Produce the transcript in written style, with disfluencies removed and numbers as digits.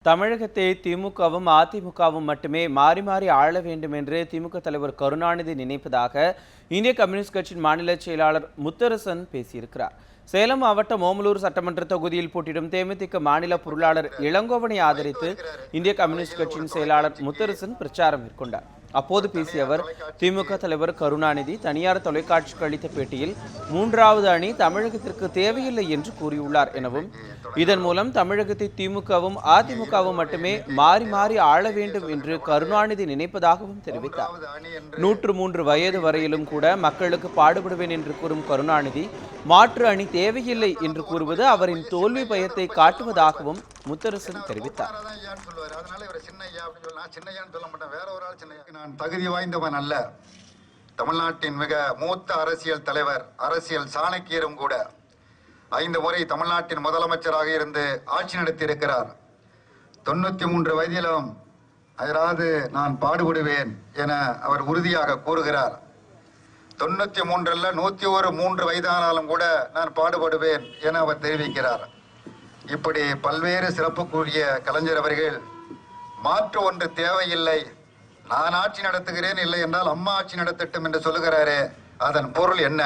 தமிழகத்தை திமுகவும் அதிமுகவும் மட்டுமே மாறி மாறி ஆள வேண்டும் என்று திமுக தலைவர் கருணாநிதி நினைப்பதாக இந்திய கம்யூனிஸ்ட் கட்சியின் மாநில செயலாளர் முத்தரசன் பேசியிருக்கிறார். சேலம் மாவட்டம் ஓமலூர் சட்டமன்ற தொகுதியில் போட்டியிடும் தேமுதிக மாநில பொருளாளர் இளங்கோவனை ஆதரித்து இந்திய கம்யூனிஸ்ட் கட்சியின் செயலாளர் முத்தரசன் பிரச்சாரம் மேற்கொண்டார். அப்போது பேசிய அவர், திமுக தலைவர் கருணாநிதி தனியார் தொலைக்காட்சிக்கு அளித்த பேட்டியில் மூன்றாவது அணி தமிழகத்திற்கு தேவையில்லை என்று கூறியுள்ளார் எனவும், இதன் மூலம் தமிழகத்தை திமுகவும் அதிமுகவும் மட்டுமே மாறி மாறி ஆள வேண்டும் என்று கருணாநிதி நினைப்பதாகவும் தெரிவித்தார். 103 வயது வரையிலும் கூட மக்களுக்கு பாடுபடுவேன் என்று கூறும் கருணாநிதி மாற்று அணி தேவையில்லை என்று கூறுவது அவரின் தோல்வி பயத்தை காட்டுவதாகவும் முத்தரசன் தெரிவித்தார். நான் தகுதி வாய்ந்தவன் அல்ல. தமிழ்நாட்டின் மிக மூத்த அரசியல் தலைவர், அரசியல் சாணக்கியரும் கூட 5 முறை தமிழ்நாட்டின் முதலமைச்சராக இருந்து ஆட்சி நடத்தி இருக்கிறார். 93 வயதிலும் அதாவது நான் பாடுபடுவேன் என அவர் உறுதியாக கூறுகிறார். 93 அல்ல 103 வயதானாலும் கூட நான் பாடுபடுவேன் என அவர் தெரிவிக்கிறார். இப்படி பல்வேறு சிறப்புக்குரிய கலைஞர் அவர்கள் மாற்று ஒன்று தேவையில்லை, நான் ஆட்சி நடத்துகிறேன், இல்லை என்றால் அம்மா ஆட்சி நடத்தட்டும் என்று சொல்லுகிறாரே, அதன் பொருள் என்ன?